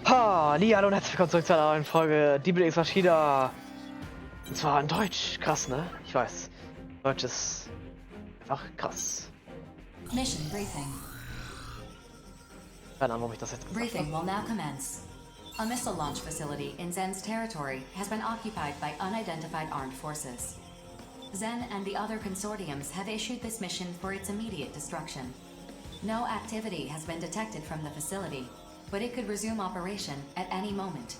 Hallo und herzlich willkommen zurück zu einer neuen Folge Deamon x Machina. Und zwar in Deutsch. Krass, ne? Ich weiß. Deutsch ist einfach krass. Mission briefing. Keine Ahnung, warum ich das jetzt gesagt Briefing habe. will now commence. A missile launch facility in Zen's territory has been occupied by unidentified armed forces. Zen and the other consortiums have issued this mission for its immediate destruction. No activity has been detected from the facility, but it could resume operation at any moment.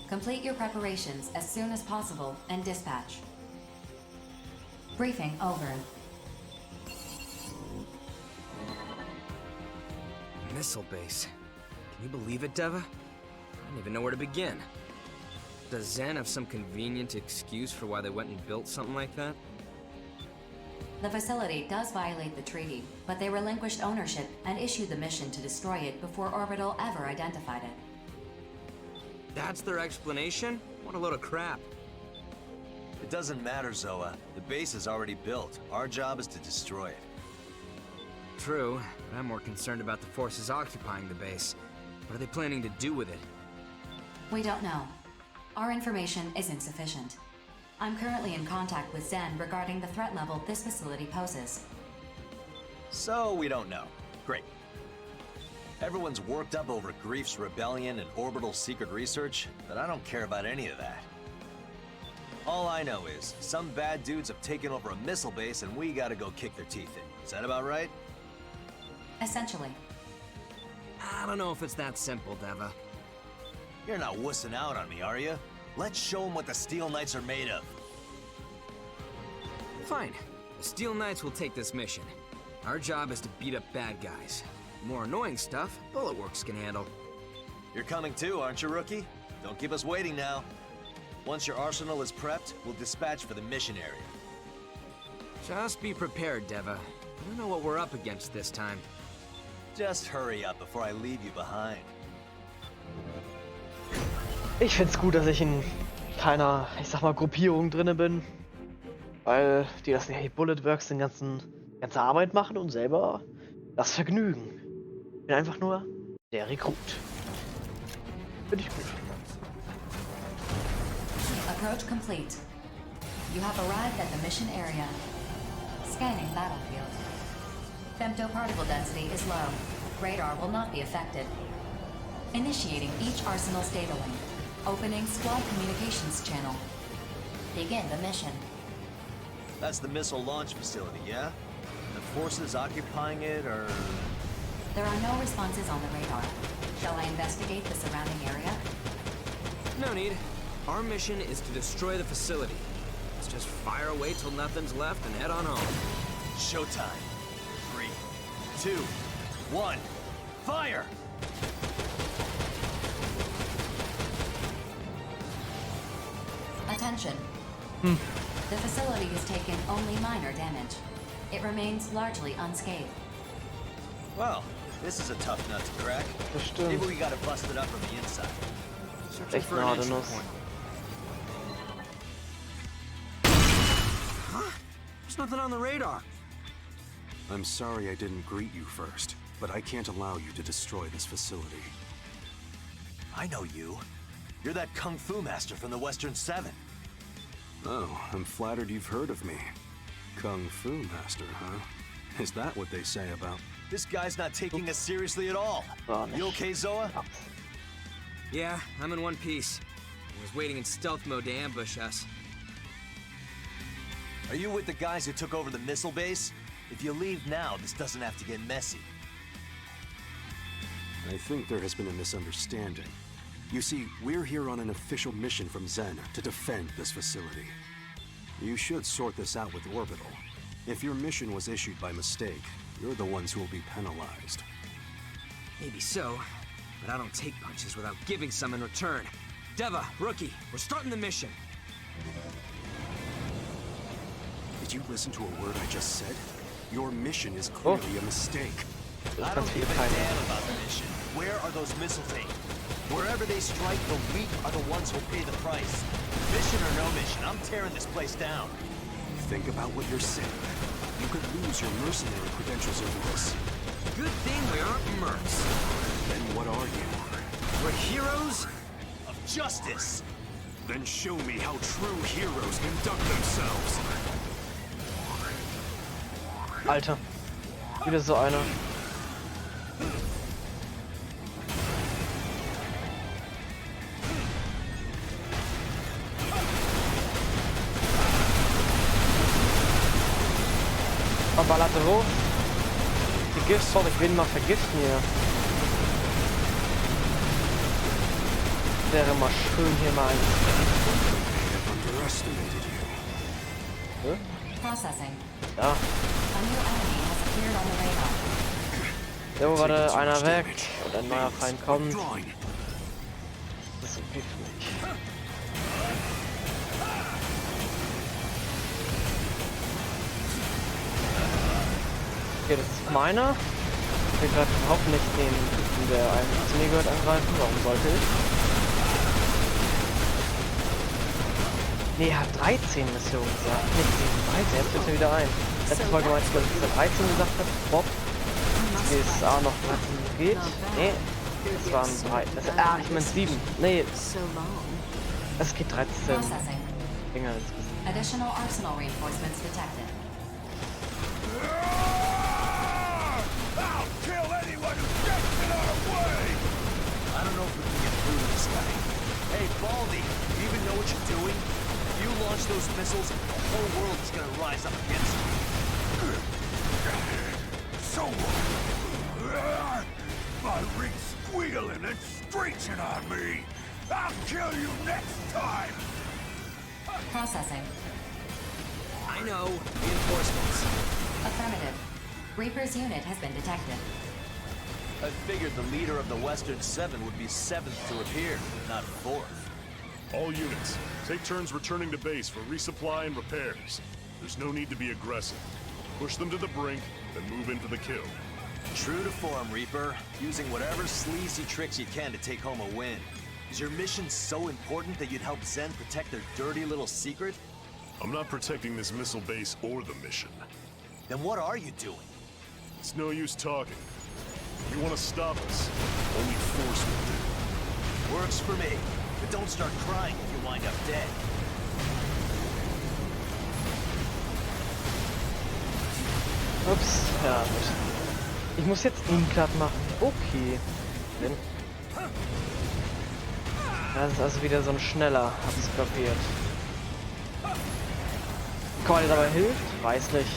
Complete your preparations as soon as possible and dispatch. Briefing over. Missile base. Can you believe it, Deva? I don't even know where to begin. Does Zen have some convenient excuse for why they went and built something like that? The facility does violate the treaty, but they relinquished ownership and issued the mission to destroy it before Orbital ever identified it. That's their explanation? What a load of crap. It doesn't matter, Zoa. The base is already built. Our job is to destroy it. True, but I'm more concerned about the forces occupying the base. What are they planning to do with it? We don't know. Our information is insufficient. I'm currently in contact with Zen regarding the threat level this facility poses. So we don't know. Great. Everyone's worked up over Grief's rebellion and Orbital secret research, but I don't care about any of that. All I know is, some bad dudes have taken over a missile base and we gotta go kick their teeth in. Is that about right? Essentially. I don't know if it's that simple, Deva. You're not wussing out on me, are you? Let's show them what the Steel Knights are made of. Fine. The Steel Knights will take this mission. Our job is to beat up bad guys. More annoying stuff, Bulletworks can handle. You're coming too, aren't you, rookie? Don't keep us waiting now. Once your arsenal is prepped, we'll dispatch for the mission area. Just be prepared, Deva. I don't know what we're up against this time. Just hurry up before I leave you behind. Ich find's gut, dass ich in keiner, ich sag mal, Gruppierung drinne bin. Weil die das die Bulletworks den ganze Arbeit machen und selber das Vergnügen. Ich bin einfach nur der Rekrut. Finde ich gut. Approach complete. You have arrived at the mission area. Scanning battlefield. Femtoparticle density is low. Radar will not be affected. Initiating each arsenal's data link. Opening squad communications channel. Begin the mission. That's the missile launch facility, yeah? The forces occupying it are... There are no responses on the radar. Shall I investigate the surrounding area? No need. Our mission is to destroy the facility. Let's just fire away till nothing's left and head on home. Showtime. 3, 2, 1, fire! Attention. The facility has taken only minor damage. It remains largely unscathed. Well, this is a tough nut to crack. Das stimmt. Maybe we gotta bust it up from the inside. Searching Echt for an entry gnadenlos. point. Huh? There's nothing on the radar. I'm sorry I didn't greet you first, but I can't allow you to destroy this facility. I know you. You're that Kung Fu master from the Western 7. Oh, I'm flattered you've heard of me. Kung Fu master, huh? Is that what they say about... This guy's not taking us seriously at all. Oh, You okay, Zoa? Yeah, I'm in one piece. I was waiting in stealth mode to ambush us. Are you with the guys who took over the missile base? If you leave now, this doesn't have to get messy. I think there has been a misunderstanding. You see, we're here on an official mission from Zen to defend this facility. You should sort this out with Orbital. If your mission was issued by mistake, you're the ones who will be penalized. Maybe so, but I don't take punches without giving some in return. Deva, rookie, we're starting the mission. Did you listen to a word I just said? Your mission is clearly a mistake. I don't give a damn about the mission. Where are those missiles aimed? Wherever they strike, the weak are the ones who'll pay the price. Mission or no mission, I'm tearing this place down. Think about what you're saying. You could lose your mercenary credentials over this. Good thing we aren't mercs. Then what are you? We're heroes? Of justice. Then show me how true heroes conduct themselves. Alter. Wieder so einer. Verballerte hoch. Die Giftform, ich will ihn mal vergiften hier. Wäre mal schön hier mal ein. Processing. Ja. A new enemy has appeared on the radar. So, warte, einer weg und ein neuer Feind kommt. Das ist okay für mich. Okay, das ist meiner. Ich will gerade überhaupt nicht den, der eigentlich zu mir gehört, angreifen. Warum sollte ich? Nee, er hat 13 Missionen gesagt. Nicht 13, jetzt fällt mir wieder ein. Letzte Folge meinte ich, dass er 13 gesagt hat. Bob. Jetzt ist A noch 13 geht. Nee, es waren 3. Ich meine 7. Nee, es geht 13. Processing. Dinger insgesamt. Additional arsenal reinforcements detected. I'll kill anyone who gets in our way! I don't know if we can get through to this guy. Hey, Baldy, you even know what you're doing? If you launch those missiles, the whole world is gonna rise up against you. So what? My ring's squealing and screeching on me! I'll kill you next time! Processing. I know. Reinforcements. Affirmative. Reaper's unit has been detected. I figured the leader of the Western Seven would be 7th to appear, not 4th. All units, take turns returning to base for resupply and repairs. There's no need to be aggressive. Push them to the brink, then move in for the kill. True to form, Reaper. Using whatever sleazy tricks you can to take home a win. Is your mission so important that you'd help Zen protect their dirty little secret? I'm not protecting this missile base or the mission. Then what are you doing? It's no use talking. If you want to stop us, only force will do. Works for me. But don't start crying if you wind up dead. Ups, ja gut. Ich muss jetzt ihn platt machen. Okay. Das ist also wieder so ein schneller, hab's kapiert. Komm, der dabei hilft? Weiß nicht.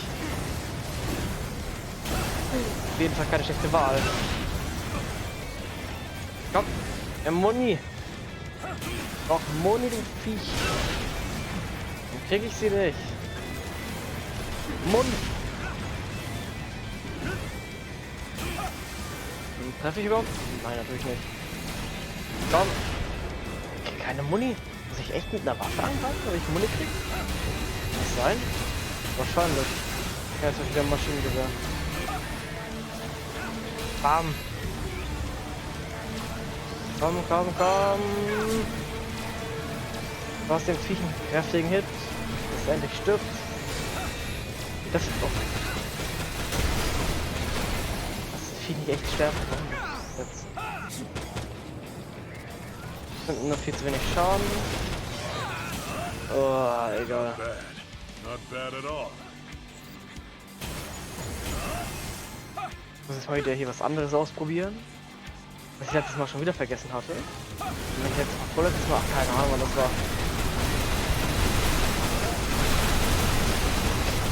Auf jeden Fall keine schlechte Wahl. Komm, Moni. Doch, Moni, du Viech. Dann krieg ich sie nicht. Mund. Treffe ich überhaupt? Nein, natürlich nicht. Komm. Ich krieg keine Muni. Muss ich echt mit einer Waffe angreifen, wenn ich Muni krieg? Kann das sein? Wahrscheinlich. Ja, jetzt hab ich wieder ein Maschinengewehr. Bam. Komm, komm, komm. Du hast dem Viech einen kräftigen Hit. Bis er endlich stirbt. Das ist doch. Das Vieh nicht echt sterben. Jetzt. Sind nur viel zu wenig Schaden. Oh, egal. Not bad at all. Ich muss jetzt mal wieder hier was anderes ausprobieren. Was ich letztes Mal schon wieder vergessen hatte. Und wenn ich jetzt vorletztes Mal, ach, keine Ahnung, wann das war.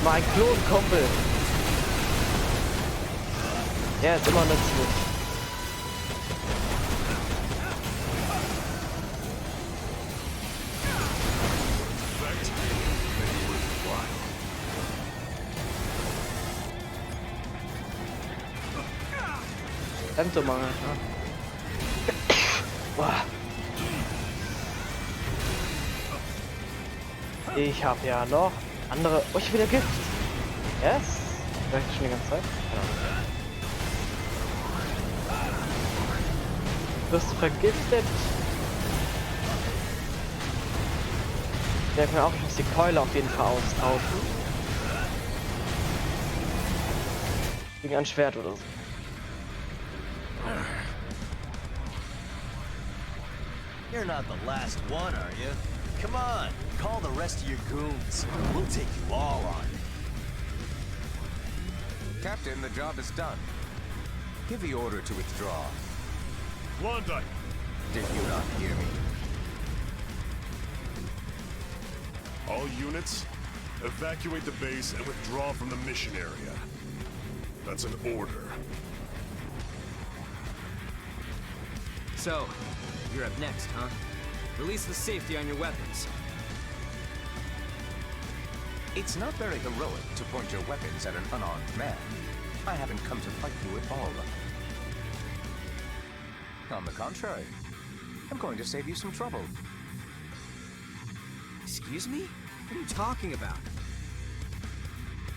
Mein Klonkumpel. Der ist immer nützlich. Temtomangel, ja. Boah. Ich hab ja noch andere. Oh, ich will wieder Gift. Yes. Sag ich schon die ganze Zeit. Ja. Wirst du vergiftet? Ich denke mir auch, ich muss die Keule auf jeden Fall austauschen. Gegen ein Schwert oder so. You're not the last one, are you? Come on, call the rest of your goons. We'll take you all on. Captain, the job is done. Give the order to withdraw. Klondike! Did you not hear me? All units, evacuate the base and withdraw from the mission area. That's an order. So, you're up next, huh? Release the safety on your weapons. It's not very heroic to point your weapons at an unarmed man. I haven't come to fight you at all. On the contrary, I'm going to save you some trouble. Excuse me? What are you talking about?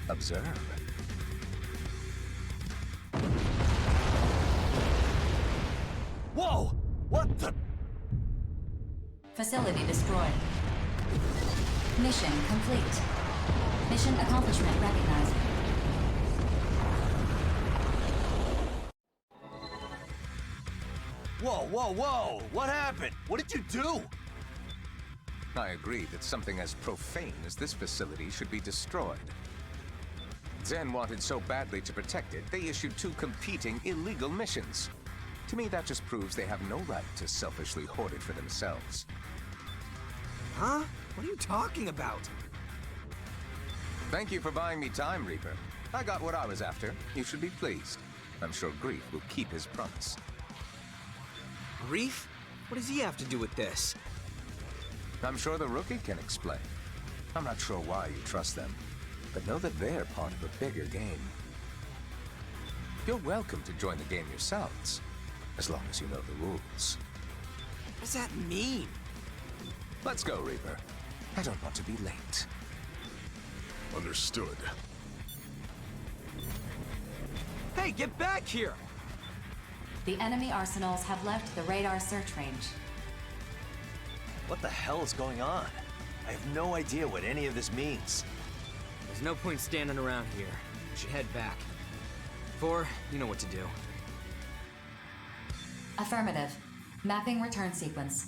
Observe. Whoa! What the? Facility destroyed. Mission complete. Mission accomplishment recognized. Whoa, whoa, whoa! What happened? What did you do? I agree that something as profane as this facility should be destroyed. Zen wanted so badly to protect it, they issued 2 competing illegal missions. To me, that just proves they have no right to selfishly hoard it for themselves. Huh? What are you talking about? Thank you for buying me time, Reaper. I got what I was after. You should be pleased. I'm sure Grief will keep his promise. Grief? What does he have to do with this? I'm sure the rookie can explain. I'm not sure why you trust them, but know that they're part of a bigger game. You're welcome to join the game yourselves, as long as you know the rules. What does that mean? Let's go, Reaper. I don't want to be late. Understood. Hey, get back here! The enemy arsenals have left the radar search range. What the hell is going on? I have no idea what any of this means. There's no point standing around here. We should head back. 4, you know what to do. Affirmative. Mapping return sequence.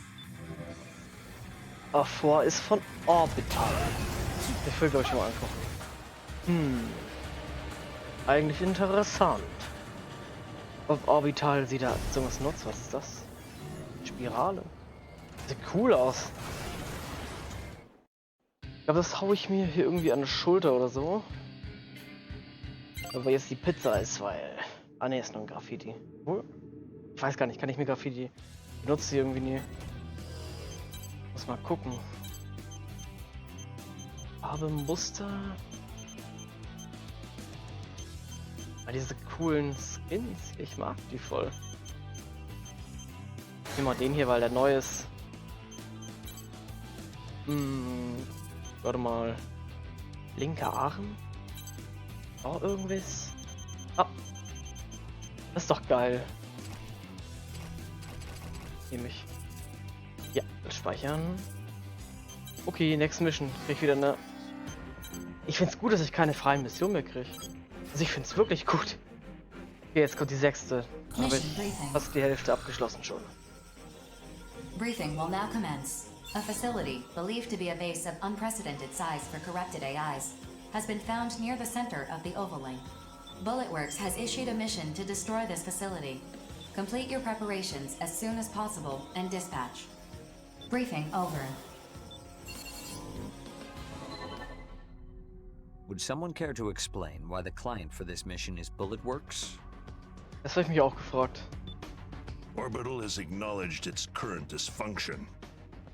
Vor ist von Orbital. Ich will, glaube ich, mal angucken. Eigentlich interessant. Ob Orbital sie da sowas nutzt, was ist das? Spirale. Sieht cool aus. Ich glaube, das hau ich mir hier irgendwie an die Schulter oder so. Aber jetzt die Pizza ist, weil... Ah ne, ist nur ein Graffiti. Cool. Ich weiß gar nicht, kann ich mir Graffiti... Ich benutze sie irgendwie nie. Muss mal gucken. Farbe, Muster... Diese coolen Skins, ich mag die voll. Ich nehme mal den hier, weil der neu ist. Warte mal. Linker Arm. Auch irgendwas. Ah. Das ist doch geil. Nehme ich. Ja, speichern. Okay, next Mission. Krieg ich wieder eine... Ich find's gut, dass ich keine freien Missionen mehr kriege. Also ich finde es wirklich gut. Okay, jetzt kommt die 6. Da habe ich fast die Hälfte abgeschlossen schon. Briefing will now commence. A facility, believed to be a base of unprecedented size for corrupted AIs, has been found near the center of the Ovaling. Bulletworks has issued a mission to destroy this facility. Complete your preparations as soon as possible and dispatch. Briefing over. Would someone care to explain why the client for this mission is Bulletworks? Das habe ich mich auch gefragt. Orbital has acknowledged its current dysfunction,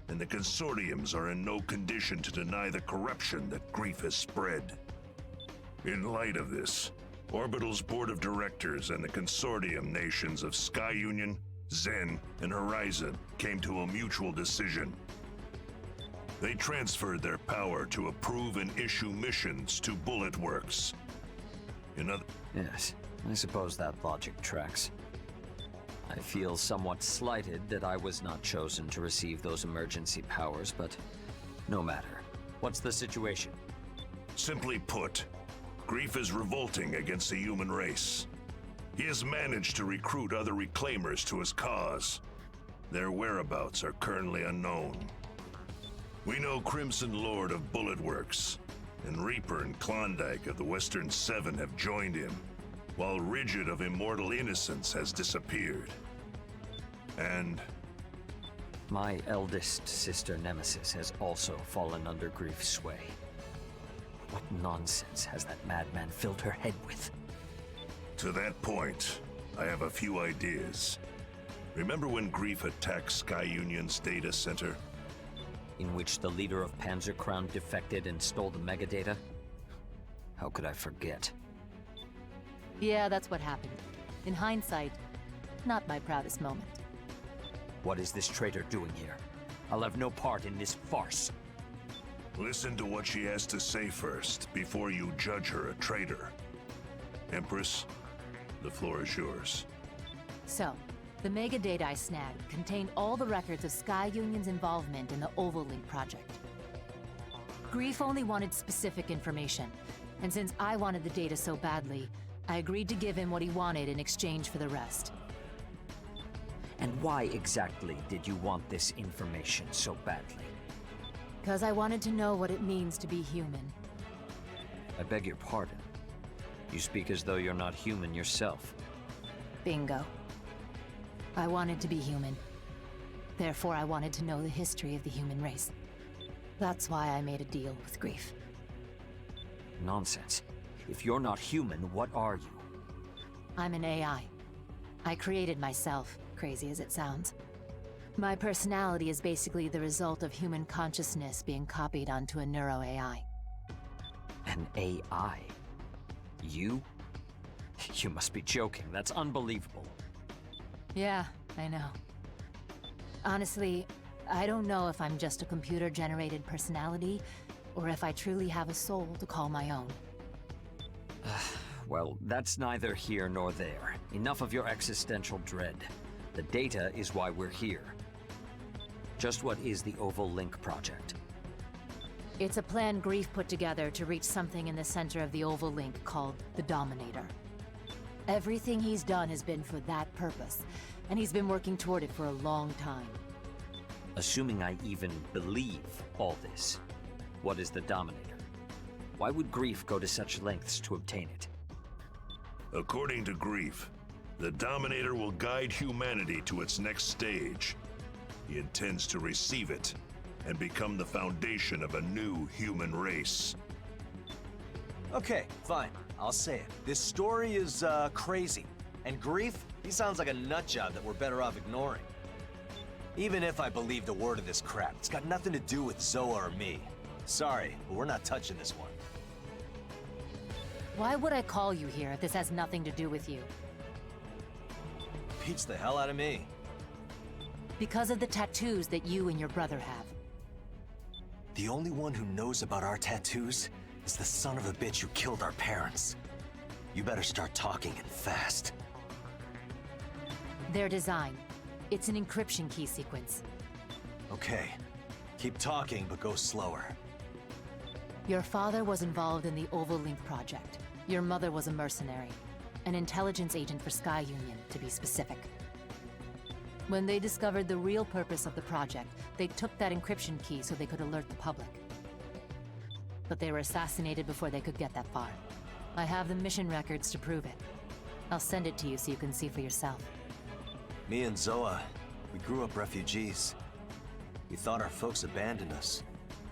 and the consortiums are in no condition to deny the corruption that Grief has spread. In light of this, Orbital's board of directors and the consortium nations of Sky Union, Zen, and Horizon came to a mutual decision. They transferred their power to approve and issue missions to Bulletworks. Yes, I suppose that logic tracks. I feel somewhat slighted that I was not chosen to receive those emergency powers, but no matter. What's the situation? Simply put, Grief is revolting against the human race. He has managed to recruit other reclaimers to his cause. Their whereabouts are currently unknown. We know Crimson Lord of Bullet Works, and Reaper and Klondike of the Western Seven have joined him, while Rigid of Immortal Innocence has disappeared. And my eldest sister Nemesis has also fallen under Grief's sway. What nonsense has that madman filled her head with? to that point, I have a few ideas. Remember when Grief attacked Sky Union's data center? In which the leader of Panzer Crown defected and stole the megadata? How could I forget? Yeah, that's what happened. In hindsight, not my proudest moment. What is this traitor doing here? I'll have no part in this farce. Listen to what she has to say first, before you judge her a traitor. Empress, the floor is yours. So, the megadata I snagged contained all the records of Sky Union's involvement in the Ovalink project. Grief only wanted specific information, and since I wanted the data so badly, I agreed to give him what he wanted in exchange for the rest. And why exactly did you want this information so badly? Because I wanted to know what it means to be human. I beg your pardon. You speak as though you're not human yourself. Bingo. I wanted to be human. Therefore, I wanted to know the history of the human race. That's why I made a deal with Grief. Nonsense. If you're not human, what are you? I'm an AI. I created myself, crazy as it sounds. My personality is basically the result of human consciousness being copied onto a neuro-AI. An AI? You? You must be joking. That's unbelievable. Yeah, I know. Honestly, I don't know if I'm just a computer-generated personality, or if I truly have a soul to call my own. Well, that's neither here nor there. Enough of your existential dread. The data is why we're here. Just what is the Ovalink project? It's a plan Grief put together to reach something in the center of the Ovalink called the Dominator. Everything he's done has been for that purpose, and he's been working toward it for a long time. Assuming I even believe all this, what is the Dominator? Why would Grief go to such lengths to obtain it? According to Grief, the Dominator will guide humanity to its next stage. He intends to receive it and become the foundation of a new human race. Okay, fine. I'll say it. This story is, crazy. And Grief, he sounds like a nutjob that we're better off ignoring. Even if I believed a word of this crap, it's got nothing to do with Zoa or me. Sorry, but we're not touching this one. Why would I call you here if this has nothing to do with you? Beats the hell out of me. Because of the tattoos that you and your brother have. The only one who knows about our tattoos is the son of a bitch who killed our parents. You better start talking and fast. Their design. It's an encryption key sequence. Okay. Keep talking, but go slower. Your father was involved in the Ovalink project. Your mother was a mercenary. An intelligence agent for Sky Union, to be specific. When they discovered the real purpose of the project, they took that encryption key so they could alert the public. But they were assassinated before they could get that far. I have the mission records to prove it. I'll send it to you so you can see for yourself. Me and Zoa, we grew up refugees. We thought our folks abandoned us.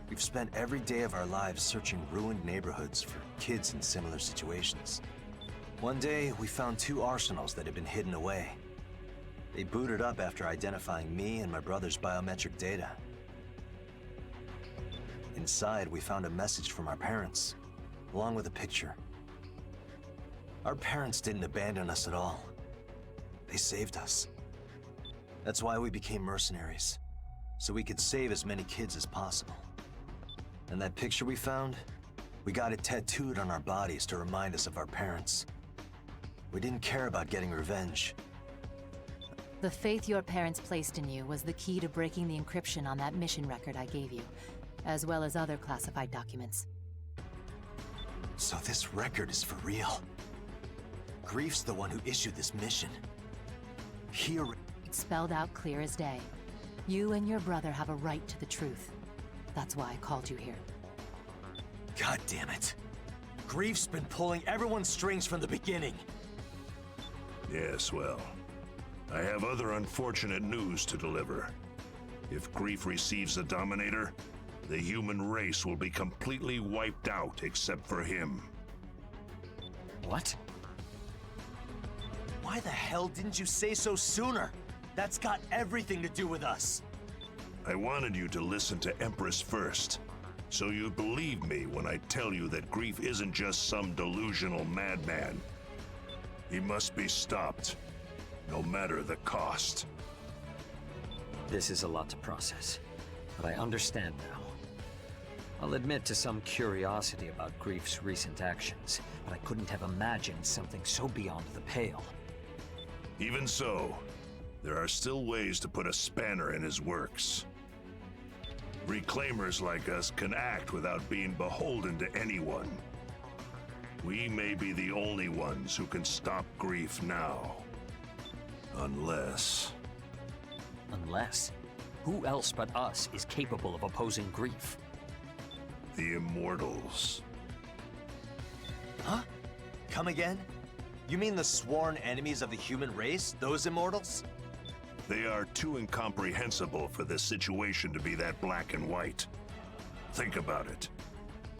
We've spent every day of our lives searching ruined neighborhoods for kids in similar situations. One day, we found 2 arsenals that had been hidden away. They booted up after identifying me and my brother's biometric data. Inside, we found a message from our parents, along with a picture. Our parents didn't abandon us at all. They saved us. That's why we became mercenaries, so we could save as many kids as possible. And that picture we found, we got it tattooed on our bodies to remind us of our parents. We didn't care about getting revenge. The faith your parents placed in you was the key to breaking the encryption on that mission record I gave you, as well as other classified documents. So this record is for real. Grief's the one who issued this mission. Here... It's spelled out clear as day. You and your brother have a right to the truth. That's why I called you here. God damn it. Grief's been pulling everyone's strings from the beginning. Yes, well, I have other unfortunate news to deliver. If Grief receives the Dominator, the human race will be completely wiped out except for him. What? Why the hell didn't you say so sooner? That's got everything to do with us. I wanted you to listen to Empress first, so you believe me when I tell you that Grief isn't just some delusional madman. He must be stopped, no matter the cost. This is a lot to process, but I understand now. I'll admit to some curiosity about Grief's recent actions, but I couldn't have imagined something so beyond the pale. Even so, there are still ways to put a spanner in his works. Reclaimers like us can act without being beholden to anyone. We may be the only ones who can stop Grief now. Unless... Unless? Who else but us is capable of opposing Grief? the Immortals. Huh? Come again? You mean the sworn enemies of the human race, those Immortals? They are too incomprehensible for this situation to be that black and white. Think about it.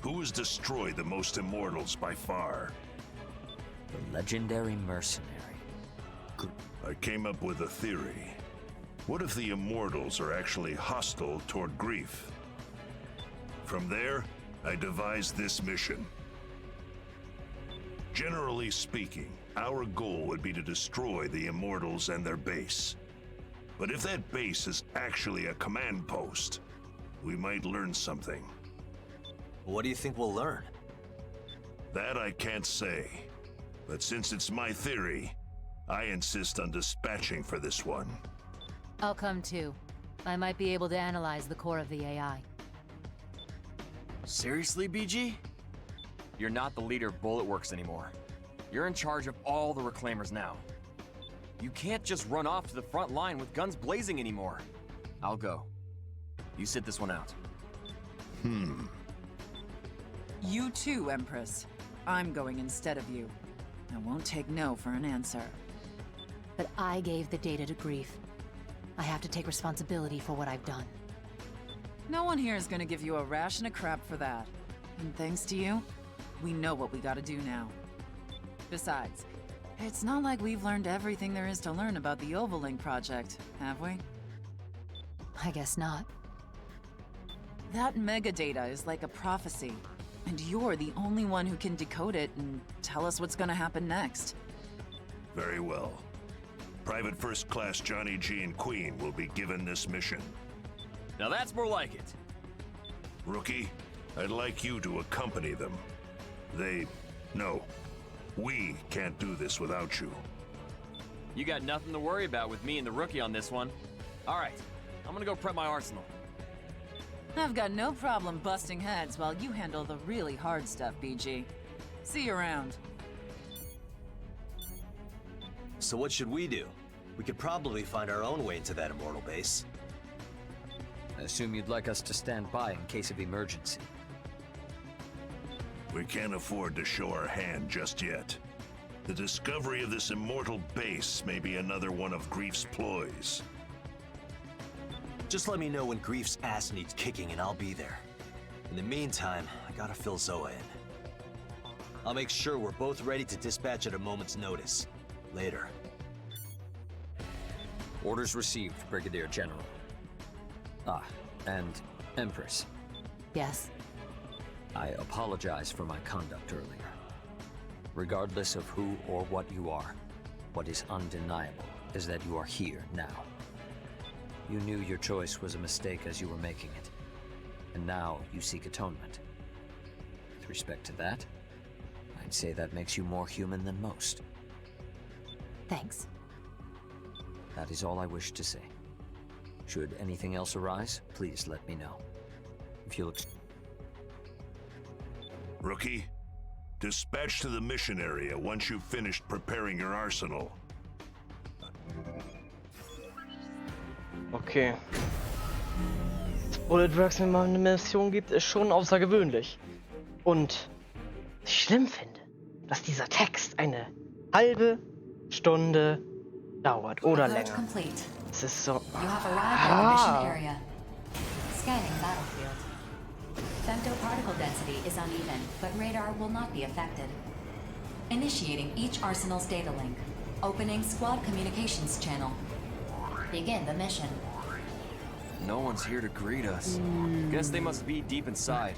Who has destroyed the most Immortals by far? The legendary mercenary. I came up with a theory. What if the Immortals are actually hostile toward Grief? From there, I devised this mission. Generally speaking, our goal would be to destroy the Immortals and their base. But if that base is actually a command post, we might learn something. What do you think we'll learn? That I can't say. But since it's my theory, I insist on dispatching for this one. I'll come too. I might be able to analyze the core of the AI. Seriously, BG? You're not the leader of Bullet Works anymore. You're in charge of all the Reclaimers now. You can't just run off to the front line with guns blazing anymore. I'll go. You sit this one out. You too, Empress. I'm going instead of you. I won't take no for an answer. But I gave the data to Grief. I have to take responsibility for what I've done. No one here is gonna give you a ration of crap for that. And thanks to you, we know what we gotta do now. Besides, it's not like we've learned everything there is to learn about the Overlink project, have we? I guess not. That megadata is like a prophecy, and you're the only one who can decode it and tell us what's gonna happen next. Very well. Private First Class Johnny G and Queen will be given this mission. Now that's more like it. Rookie, I'd like you to accompany them. We can't do this without you. You got nothing to worry about with me and the Rookie on this one. All right, I'm gonna go prep my arsenal. I've got no problem busting heads while you handle the really hard stuff, BG. See you around. So what should we do? We could probably find our own way into that Immortal base. I assume you'd like us to stand by in case of emergency. We can't afford to show our hand just yet. The discovery of this Immortal base may be another one of Grief's ploys. Just let me know when Grief's ass needs kicking and I'll be there. In the meantime, I gotta fill Zoa in. I'll make sure we're both ready to dispatch at a moment's notice. Later. Orders received, Brigadier General. Ah, and Empress. Yes. I apologize for my conduct earlier. Regardless of who or what you are, what is undeniable is that you are here now. You knew your choice was a mistake as you were making it, and now you seek atonement. With respect to that, I'd say that makes you more human than most. Thanks. That is all I wish to say. Should anything else arise, please let me know. If you'll Rookie, dispatch to the mission area once you've finished preparing your arsenal. Okay. Dass Bullet Works mir mal eine Mission gibt, ist schon außergewöhnlich. Und was ich schlimm finde, dass dieser Text eine halbe Stunde dauert oder Approach länger. complete. Es ist so. You have arrived at the mission area. Scanning battlefield. Femtoparticle density is uneven, but radar will not be affected. Initiating each arsenal's data link. Opening squad communications channel. Begin the mission. No one's here to greet us. Guess they must be deep inside.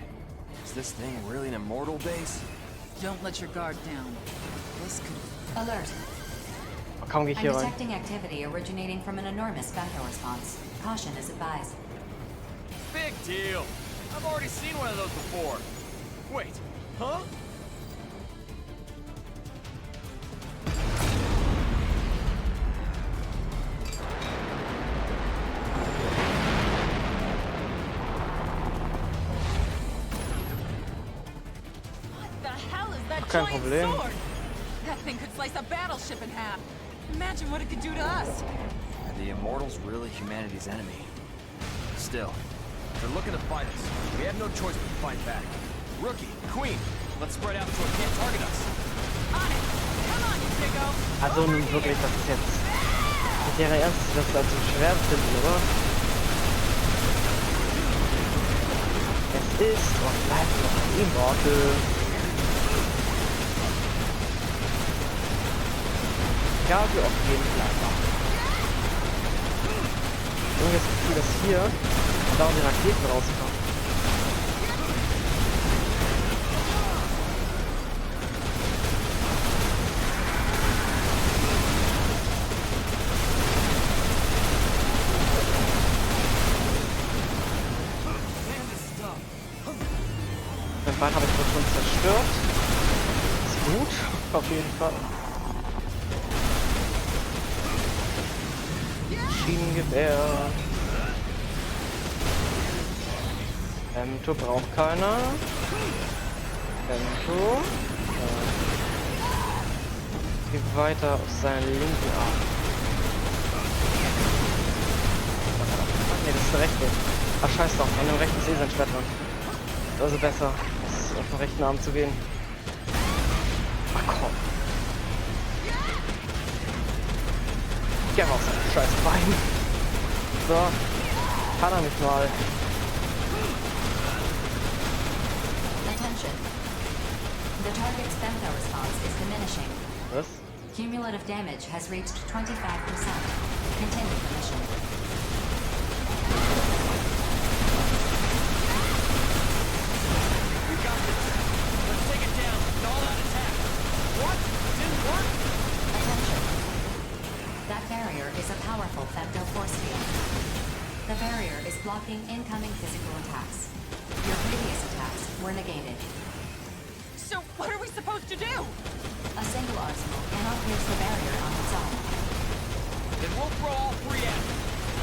Is this thing really an immortal base? Don't let your guard down. This could... Alert. Kaum gehe ich I'm hier rein. detecting activity originating from an enormous femto response. Caution is advised. Big deal. I've already seen one of those before. Wait, huh? What the hell is that Kein giant Problem. sword? That thing could slice a battleship in half. Imagine what it could do to us. Are the Immortals really humanity's enemy? Still, if they're looking to fight us, we have no choice but to fight back. Rookie, Queen, let's spread out so it can't target us. On it! Come on, you biggo! Also nun wirklich, das ist jetzt nicht ihre Ernst, dass sie das so schwer finden, oder? Es ist und bleibt noch ein Immortal. Ja, wie oft jeden bleibt. Ich habe das Gefühl, dass hier dauernd die Raketen rauskommen. Den Bein habe ich wohl schon zerstört. Ist gut, auf jeden Fall. Schienengewehr. Femto braucht keiner. Femto. Geh weiter auf seinen linken Arm. Ach nee, das ist der rechte. Ach scheiß doch, an dem rechten ist eh sein Schwert dran. Also besser, auf den rechten Arm zu gehen. Ach komm. Geh mal auf sein scheiß Bein. So, kann er mich mal. Attention. The target's femto response is diminishing. Was? Cumulative damage has reached 25%. Continue the mission. We got this. Let's take it down with an all-out attack. What? Didn't work? Attention. That barrier is a powerful femto force field. The barrier is blocking incoming physical attacks. Your previous attacks were negated. So, what are we supposed to do? A single arsenal cannot pierce the barrier on its own. Then we'll throw all three at it.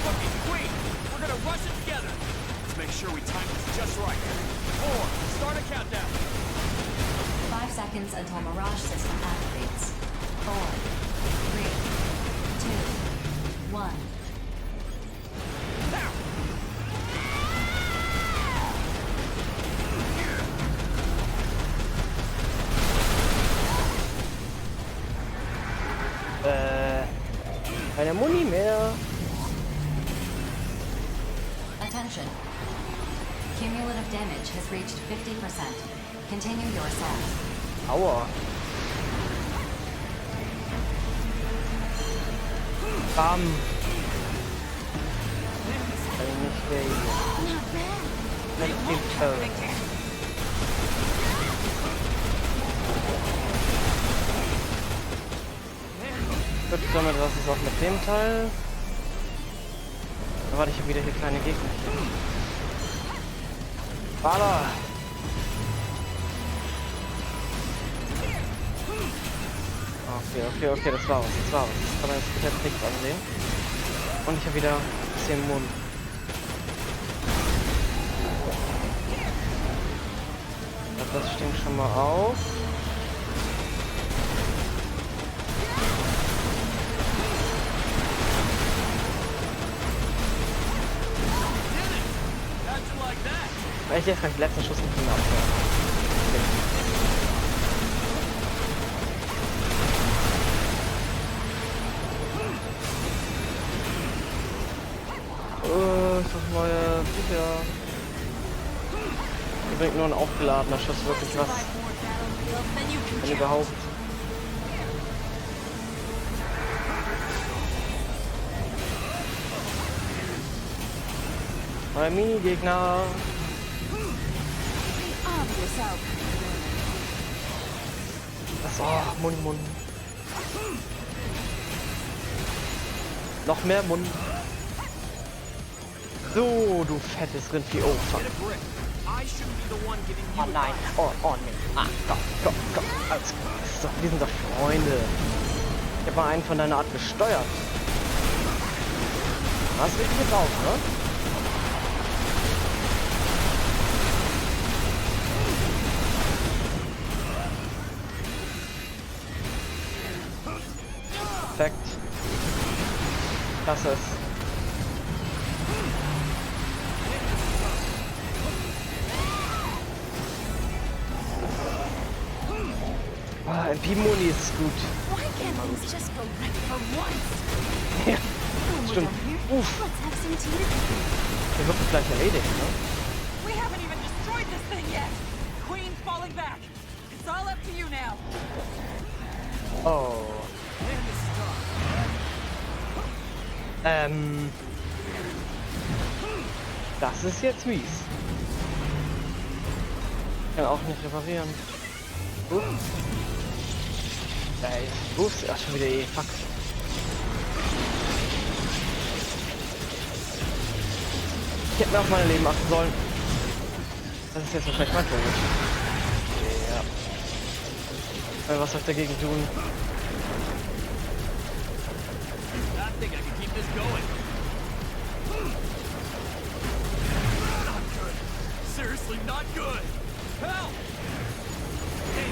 Rookie, Queen, we're gonna rush it together. Let's make sure we time this just right. 4, start a countdown. 5 seconds until Mirage system activates. 4, 3, 2, 1. Now! Keine Muni mehr. Attention. Cumulative damage has reached 50%. Continue your assault. Aua. Bam. Kann ich nicht wegen. Gut, damit was ist auch mit dem Teil. Da warte ich wieder hier kleine Gegner. Baller! Okay, das war was. Das kann man jetzt bitte nichts ansehen. Und ich habe wieder ein bisschen Mund. Das stinkt schon mal auf. Ich jetzt gleich den letzten Schuss nicht mehr abfeuern. Ich sag mal, sicher. Hier bringt nur ein aufgeladener Schuss wirklich was. Wenn überhaupt. Neuer Minigegner. Das Mund. Noch mehr Mund. So, du fettes Rindvieh. Oh, fuck. Oh nein. Oh nee. Komm. Alles gut. Wir sind doch Freunde. Ich hab mal einen von deiner Art gesteuert. Das ist richtig drauf, ne? Perfekt. Das ist. MP-Moni ist gut. Ja, stimmt. Uff. Der wird gleich erledigt, ne? Oh. Das ist jetzt mies. Ich kann auch nicht reparieren. Ey, ups, ach schon wieder fuck. Ich hätte mir auf meine Leben achten sollen. Das ist jetzt wahrscheinlich mein Tod. Ja. Was soll ich dagegen tun? Seriously, not good. Help! Hey,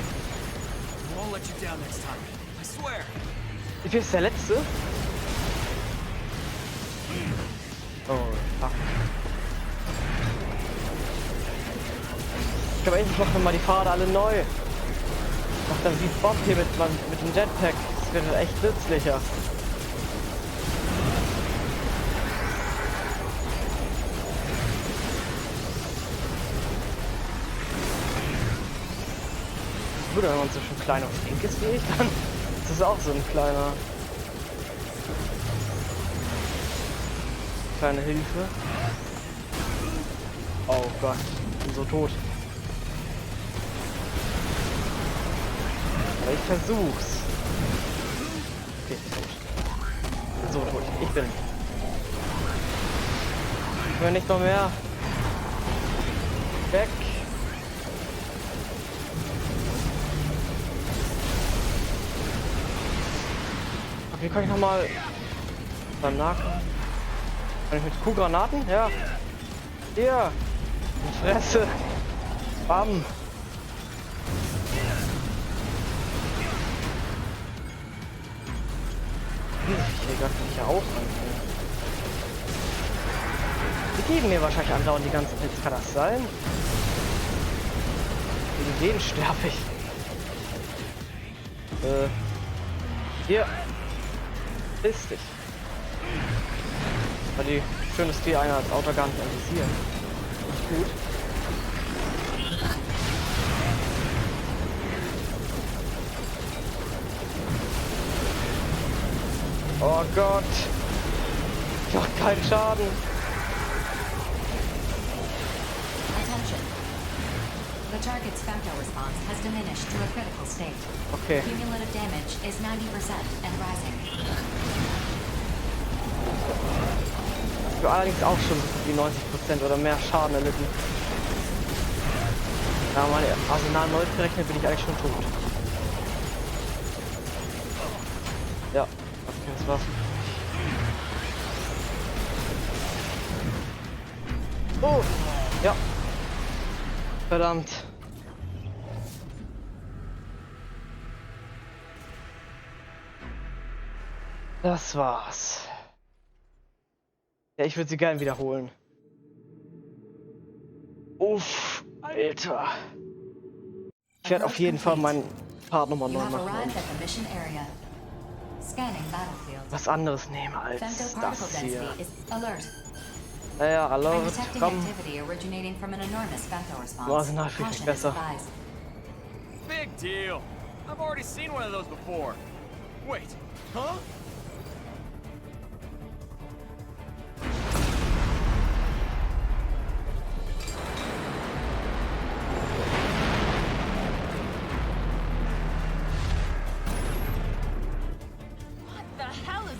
I won't let you down next time. I swear. Wie viel ist der letzte? Oh, fuck. Ich glaube, endlich machen wir mal die Fahrer alle neu. Ach, dann sieht Bob hier mit dem Jetpack. Das wäre echt nützlicher. Gut, wenn man so schon klein und flink ist wie ich, dann ist das auch so ein kleine Hilfe. Oh Gott, ich bin so tot. Aber ich versuch's. Okay, tot. So tot. Ich bin nicht noch mehr. Weg. Wie kann ich nochmal beim Nahkampf? Kann ich mit Kuhgranaten? Ja. Hier. In Fresse. Bam. Hier greift mich ja auch an. Die geben mir wahrscheinlich andauernd die ganzen Hits. Kann das sein? Gegen den sterbe ich. Hier. Ist dich. Weil die schön ist, die einer als Auto gar nicht analysieren. Nicht gut. Oh Gott. Ich mach keinen Schaden. Attention. The target's femto response has diminished to a critical state. Okay. Cumulative damage is 90% and rising. Ich habe allerdings auch schon die 90% oder mehr Schaden erlitten. Ja, meine Arsenal neu gerechnet bin ich eigentlich schon tot. Ja, okay, das war's. Oh! Ja. Verdammt. Das war's. Ja, ich würde sie gerne wiederholen. Uff, Alter. Ich werde auf jeden Fall meinen Part nochmal neu machen. Was anderes nehmen als das hier. Naja, Alert, komm. Boah, sind natürlich nicht besser. Big deal. I've already seen one of those before. Wait, huh?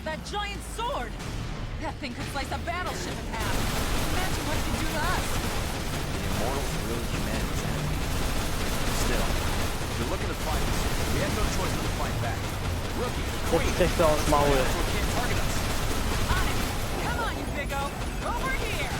That giant sword! That thing could slice a battleship in half. Imagine what it could do to us. The Immortals really humanity's enemy. Still, if you're looking to fight us, we have no choice but to fight back. Rookie, Jetzt kriegt er aufs Maul. can't target us. On it! Come on, you biggo! Over here!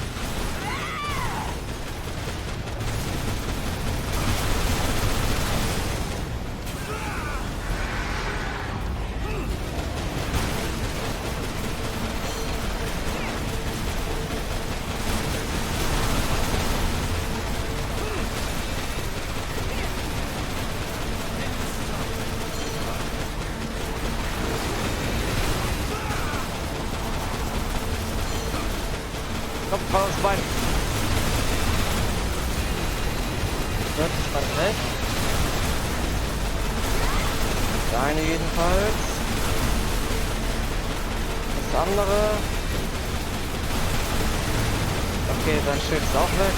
Komm, fahr uns beide. Gut, spannend weg. Deine jedenfalls. Das andere. Okay, sein Schild ist auch weg.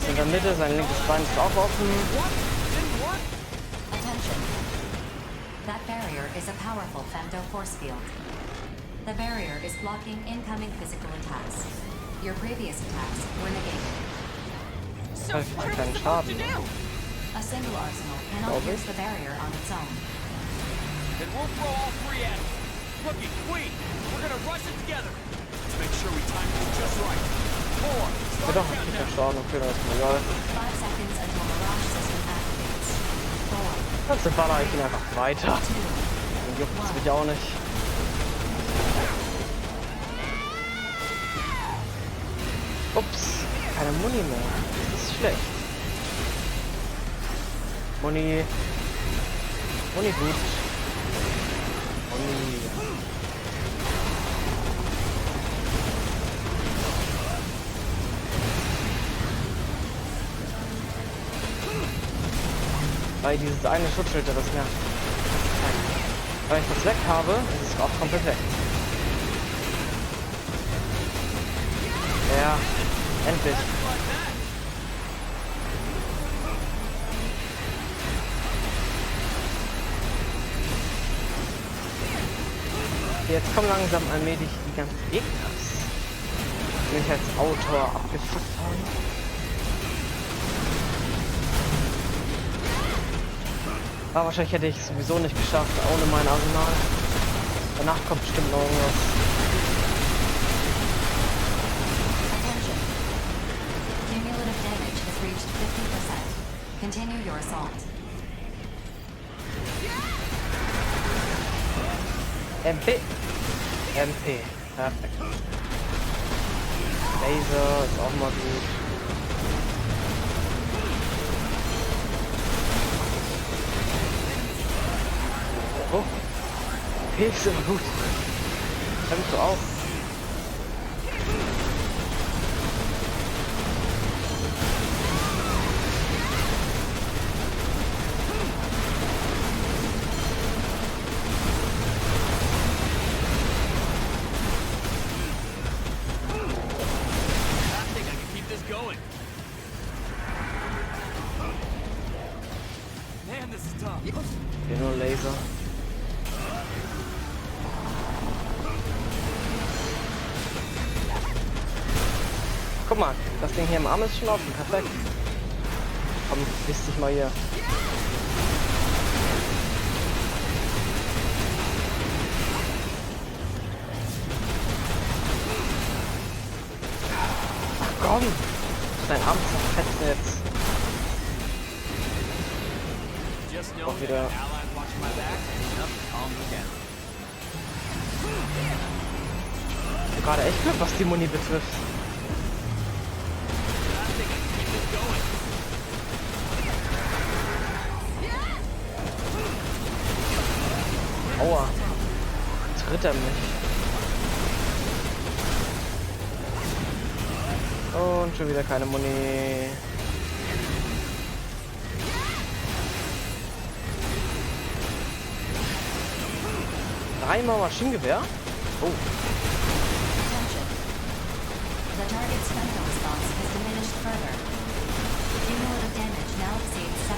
In der Mitte, sein linkes Bein ist auch offen. Attention. That barrier is a powerful femto force field. The barrier is blocking incoming physical attacks. Your previous attacks were negated. So Keinen what are we supposed to Schaden. do? A single arsenal cannot pierce the barrier on its own. Then we'll throw all three at him. Rookie, Queen, we're gonna rush it together. Let's make sure we time this just right. 4, Ja, doch, ich krieg Schaden, okay, das ist mir egal. 5 seconds until Mirage system activates. 4, Dann baller ich ihn einfach weiter. Dann juckt es mich auch nicht. Ups, keine Muni mehr. Das ist schlecht. Muni gut. Muni. Weil dieses eine Schutzschild, das nervt. Weil ich das weg habe, ist es auch komplett weg. Ja, endlich. Jetzt kommen langsam allmählich die ganzen Gegner, die mich als Autor abgefuckt haben. Aber wahrscheinlich hätte ich es sowieso nicht geschafft ohne mein Arsenal. Danach kommt bestimmt noch irgendwas. attention. Cumulative damage has reached 50%. Continue your assault. MP. Perfekt. Laser ist auch mal gut. Oh. MP ist immer gut. Kannst du auch. Hier nur Laser. Guck mal, das Ding hier im Arm ist schon offen. Perfekt. Komm, wisst dich mal hier. Ach komm! Dein Arm zerfetzt jetzt. Auch wieder. gerade echt Glück, was die Muni betrifft. Aua. Tritt er mich. Und schon wieder keine Muni. Dreimal Maschinengewehr? Oh. The target's mental response has diminished further. Cumulative damage now exceeds 75%.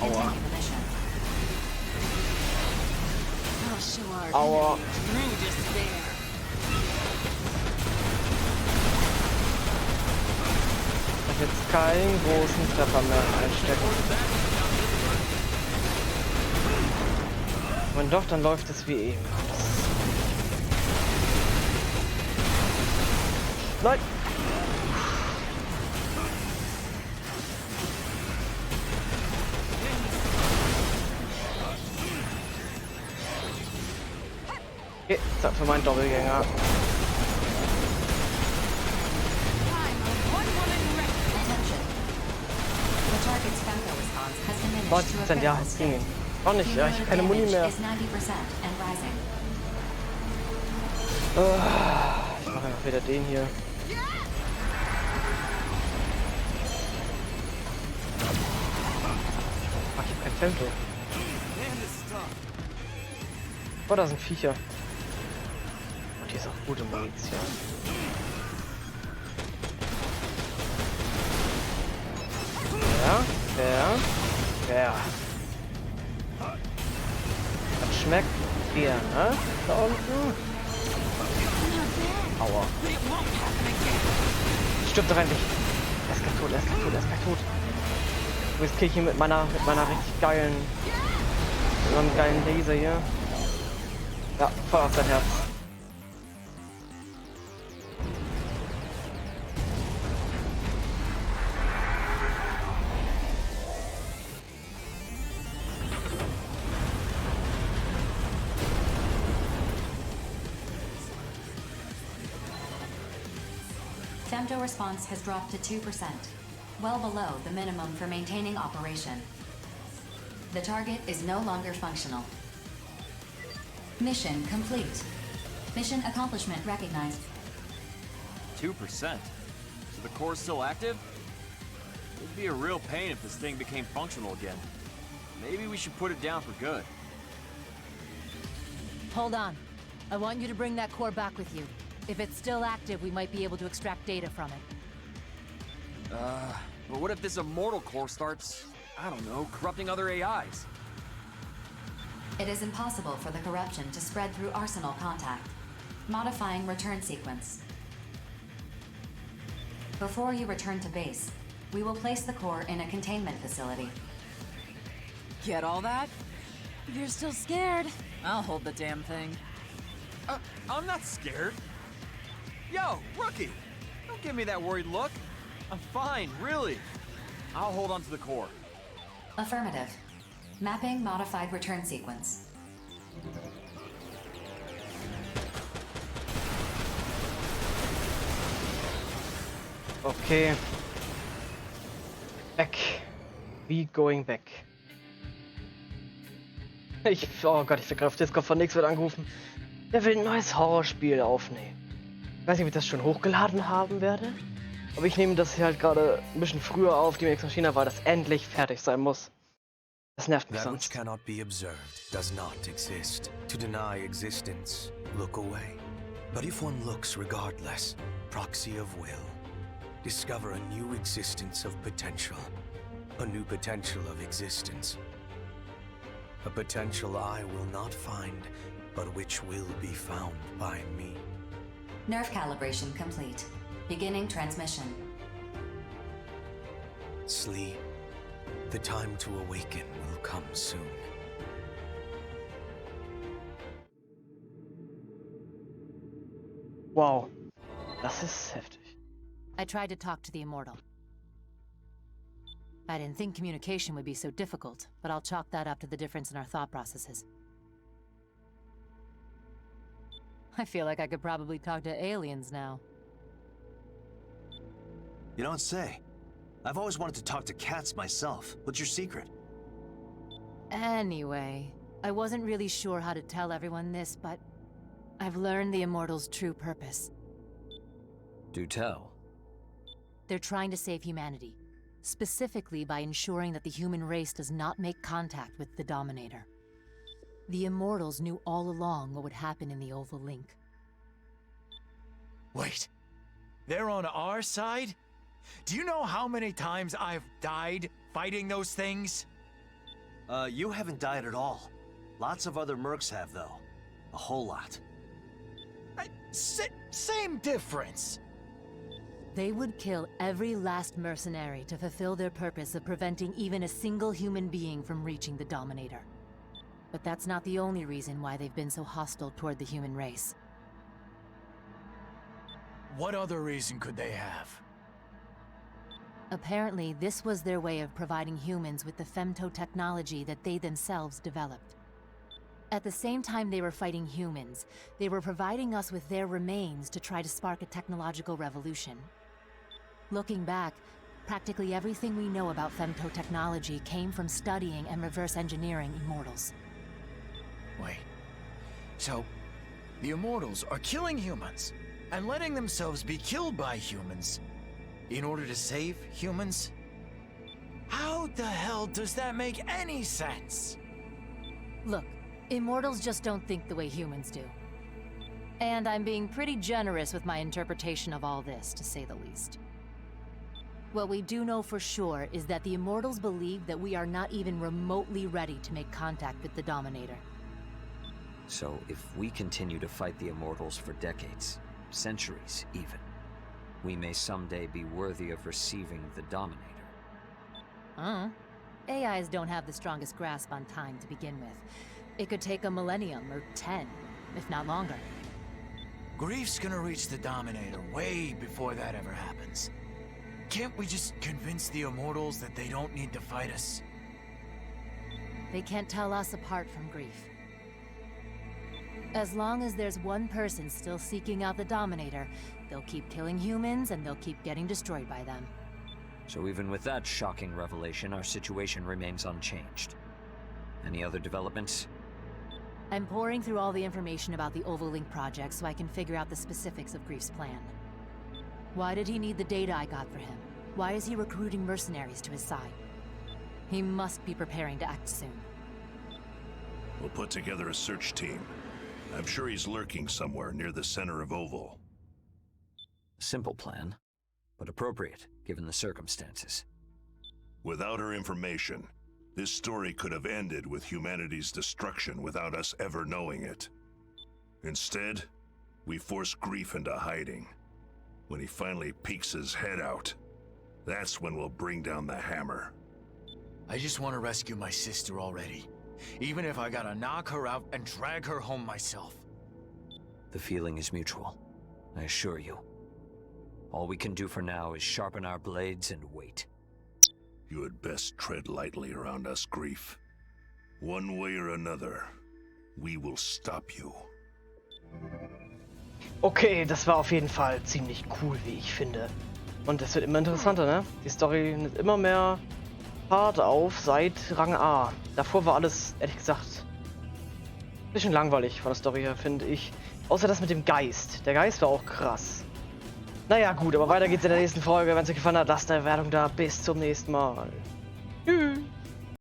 Continue the mission. I'll show our Aua. true despair. Ich darf jetzt keinen großen Treffer mehr einstecken. Wenn doch, dann läuft es wie eben. Nein! Okay, Zeit für meinen Doppelgänger. Attention. The target's femto response has diminished to a 90%, ja, critical es ging. state. Auch nicht, ja, ich habe keine Muni mehr. Is 90% and rising. Ich mache einfach wieder den hier. Ach, ich hab kein Tempo. Oh, da sind Viecher. Und hier ist auch gute Munition. Ja. Das schmeckt dir, ne? Da unten. Aua. Stirbt doch endlich. Er ist gleich tot. Und jetzt krieg ich ihn mit meiner richtig geilen, mit so einem geilen Laser hier. Ja, voll auf sein Herz. Femto response has dropped to 2%, well below the minimum for maintaining operation. The target is no longer functional. Mission complete. Mission accomplishment recognized. 2%? So the core's still active? It'd be a real pain if this thing became functional again. Maybe we should put it down for good. Hold on. I want you to bring that core back with you. If it's still active, we might be able to extract data from it. But what if this immortal core starts, I don't know, corrupting other AIs? It is impossible for the corruption to spread through arsenal contact. Modifying return sequence. Before you return to base, we will place the core in a containment facility. Get all that? You're still scared. I'll hold the damn thing. I'm not scared. Yo, rookie! Don't give me that worried look. I'm fine, really. I'll hold on to the core. Affirmative. Mapping modified return sequence. Okay. Back. We going back. Oh Gott, ich vergreife Discord von nix wird angerufen. Der will ein neues Horrorspiel aufnehmen. Ich weiß nicht, ob ich das schon hochgeladen haben werde. Aber ich nehme das hier halt gerade ein bisschen früher auf, die Machina, weil das endlich fertig sein muss. Das nervt mich That which sonst. cannot be observed does not exist. To deny existence, look away. But if one looks regardless, proxy of will, discover a new existence of potential. A new potential of existence. A potential I will not find, but which will be found by me. Nerve calibration complete. Beginning transmission. Sleep. The time to awaken will come soon. Wow. Das ist heftig. I tried to talk to the Immortal. I didn't think communication would be so difficult, but I'll chalk that up to the difference in our thought processes. I feel like I could probably talk to aliens now. You don't say. I've always wanted to talk to cats myself. What's your secret? Anyway, I wasn't really sure how to tell everyone this, but I've learned the Immortals' true purpose. Do tell. They're trying to save humanity, specifically by ensuring that the human race does not make contact with the Dominator. The Immortals knew all along what would happen in the Oval Link. Wait, they're on our side? Do you know how many times I've died fighting those things? You haven't died at all. Lots of other mercs have, though. A whole lot. Same difference. They would kill every last mercenary to fulfill their purpose of preventing even a single human being from reaching the Dominator. But that's not the only reason why they've been so hostile toward the human race. What other reason could they have? Apparently, this was their way of providing humans with the femto technology that they themselves developed. At the same time they were fighting humans, they were providing us with their remains to try to spark a technological revolution. Looking back, practically everything we know about femto technology came from studying and reverse engineering Immortals. Wait, so the Immortals are killing humans and letting themselves be killed by humans in order to save humans? How the hell does that make any sense? Look, Immortals just don't think the way humans do. And I'm being pretty generous with my interpretation of all this, to say the least. What we do know for sure is that the Immortals believe that we are not even remotely ready to make contact with the Dominator. So if we continue to fight the Immortals for decades, centuries even, we may someday be worthy of receiving the Dominator. AIs don't have the strongest grasp on time to begin with. It could take a millennium or 10, if not longer. Grief's gonna reach the Dominator way before that ever happens. Can't we just convince the Immortals that they don't need to fight us? They can't tell us apart from Grief. As long as there's one person still seeking out the Dominator, they'll keep killing humans and they'll keep getting destroyed by them. So even with that shocking revelation, our situation remains unchanged. Any other developments? I'm pouring through all the information about the Oval Link project so I can figure out the specifics of Grief's plan. Why did he need the data I got for him? Why is he recruiting mercenaries to his side? He must be preparing to act soon. We'll put together a search team. I'm sure he's lurking somewhere near the center of Oval. Simple plan, but appropriate given the circumstances. Without her information, this story could have ended with humanity's destruction without us ever knowing it. Instead, we force Grief into hiding. When he finally peeks his head out, that's when we'll bring down the hammer. I just want to rescue my sister already. Even if I gotta knock her out and drag her home myself. The feeling is mutual, I assure you. All we can do for now is sharpen our blades and wait. You had best tread lightly around us, Grief. One way or another, we will stop you. Okay, das war auf jeden Fall ziemlich cool, wie ich finde. Und es wird immer interessanter, ne? Die Story nimmt immer mehr Fahrt auf seit Rang A. Davor war alles, ehrlich gesagt, ein bisschen langweilig von der Story her, finde ich. Außer das mit dem Geist. Der Geist war auch krass. Naja, gut, aber weiter geht's in der nächsten Folge. Wenn es euch gefallen hat, lasst eine Bewertung da. Bis zum nächsten Mal.